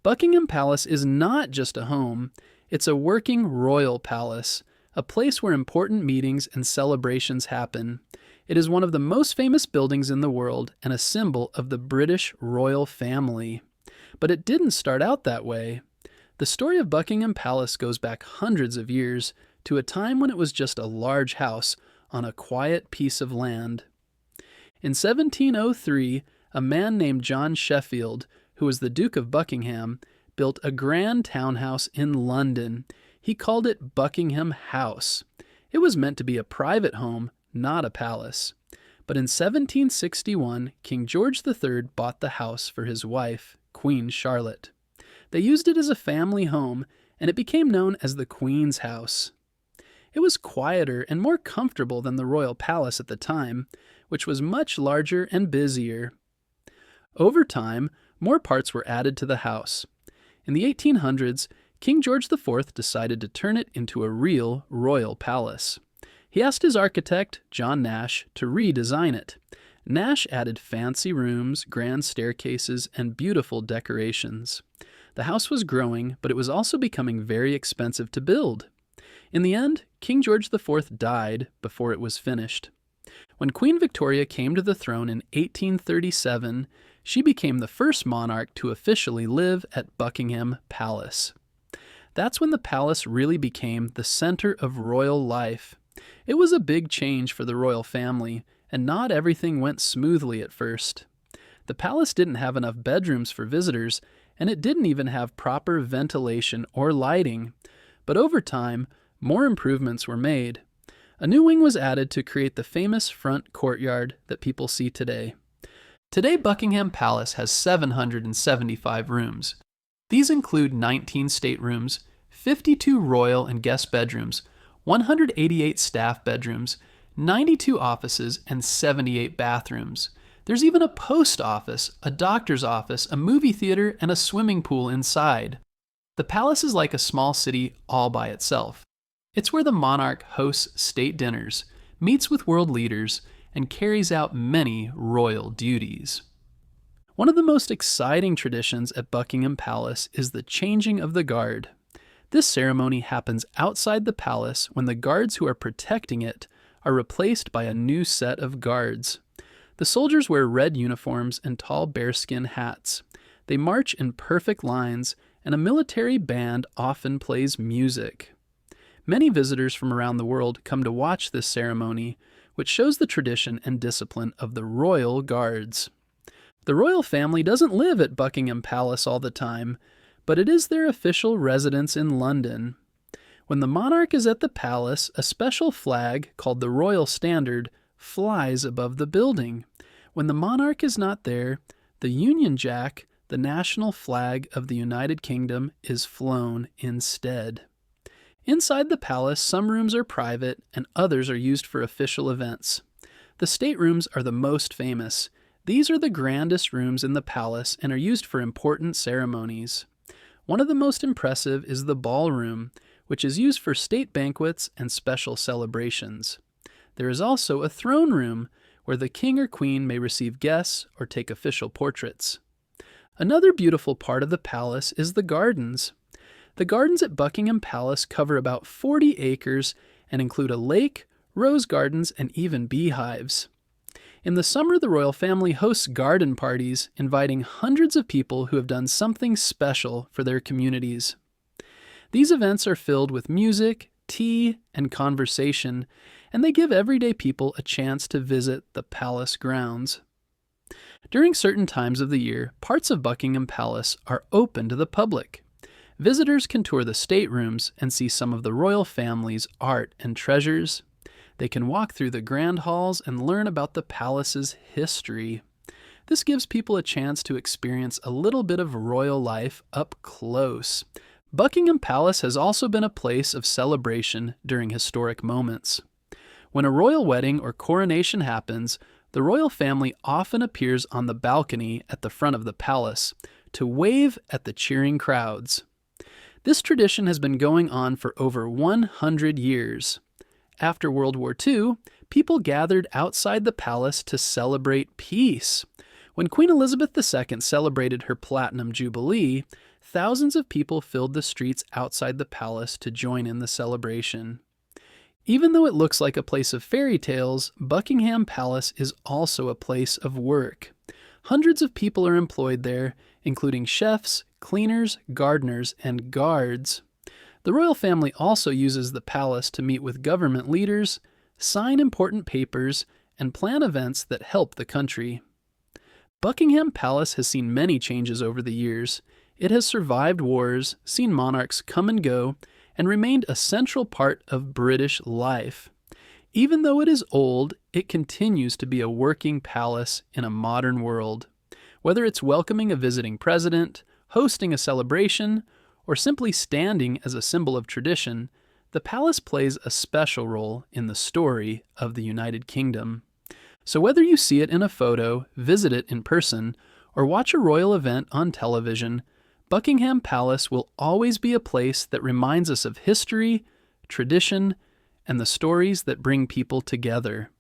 Buckingham Palace is not just a home, it's a working royal palace, a place where important meetings and celebrations happen. It is one of the most famous buildings in the world and a symbol of the British royal family. But it didn't start out that way. The story of Buckingham Palace goes back hundreds of years to a time when it was just a large house on a quiet piece of land. In 1703, a man named John Sheffield, who was the Duke of Buckingham, built a grand townhouse in London. He called it Buckingham House. It was meant to be a private home, not a palace. But in 1761, King George III bought the house for his wife, Queen Charlotte. They used it as a family home, and it became known as the Queen's House. It was quieter and more comfortable than the royal palace at the time, which was much larger and busier. Over time, more parts were added to the house. In the 1800s, King George IV decided to turn it into a real royal palace. He asked his architect, John Nash, to redesign it. Nash added fancy rooms, grand staircases, and beautiful decorations. The house was growing, but it was also becoming very expensive to build. In the end, King George IV died before it was finished. When Queen Victoria came to the throne in 1837, she became the first monarch to officially live at Buckingham Palace. That's when the palace really became the center of royal life. It was a big change for the royal family, and not everything went smoothly at first. The palace didn't have enough bedrooms for visitors, and it didn't even have proper ventilation or lighting. But over time, more improvements were made. A new wing was added to create the famous front courtyard that people see today. Today, Buckingham Palace has 775 rooms. These include 19 staterooms, 52 royal and guest bedrooms, 188 staff bedrooms, 92 offices, and 78 bathrooms. There's even a post office, a doctor's office, a movie theater, and a swimming pool inside. The palace is like a small city all by itself. It's where the monarch hosts state dinners, meets with world leaders, and carries out many royal duties. One of the most exciting traditions at Buckingham Palace is the changing of the guard. This ceremony happens outside the palace when the guards who are protecting it are replaced by a new set of guards. The soldiers wear red uniforms and tall bearskin hats. They march in perfect lines, and a military band often plays music. Many visitors from around the world come to watch this ceremony, which shows the tradition and discipline of the royal guards. The royal family doesn't live at Buckingham Palace all the time, but it is their official residence in London. When the monarch is at the palace, a special flag, called the Royal Standard, flies above the building. When the monarch is not there, the Union Jack, the national flag of the United Kingdom, is flown instead. Inside the palace, some rooms are private and others are used for official events. The staterooms are the most famous. These are the grandest rooms in the palace and are used for important ceremonies. One of the most impressive is the ballroom, which is used for state banquets and special celebrations. There is also a throne room, where the king or queen may receive guests or take official portraits. Another beautiful part of the palace is the gardens. The gardens at Buckingham Palace cover about 40 acres and include a lake, rose gardens, and even beehives. In the summer, the royal family hosts garden parties, inviting hundreds of people who have done something special for their communities. These events are filled with music, tea, and conversation, and they give everyday people a chance to visit the palace grounds. During certain times of the year, parts of Buckingham Palace are open to the public. Visitors can tour the staterooms and see some of the royal family's art and treasures. They can walk through the grand halls and learn about the palace's history. This gives people a chance to experience a little bit of royal life up close. Buckingham Palace has also been a place of celebration during historic moments. When a royal wedding or coronation happens, the royal family often appears on the balcony at the front of the palace to wave at the cheering crowds. This tradition has been going on for over 100 years. After World War II, people gathered outside the palace to celebrate peace. When Queen Elizabeth II celebrated her Platinum Jubilee, thousands of people filled the streets outside the palace to join in the celebration. Even though it looks like a place of fairy tales, Buckingham Palace is also a place of work. Hundreds of people are employed there, including chefs, cleaners, gardeners, and guards. The royal family also uses the palace to meet with government leaders, sign important papers, and plan events that help the country. Buckingham Palace has seen many changes over the years. It has survived wars, seen monarchs come and go, and remained a central part of British life. Even though it is old, it continues to be a working palace in a modern world. Whether it's welcoming a visiting president, hosting a celebration, or simply standing as a symbol of tradition, the palace plays a special role in the story of the United Kingdom. So whether you see it in a photo, visit it in person, or watch a royal event on television, Buckingham Palace will always be a place that reminds us of history, tradition, and the stories that bring people together.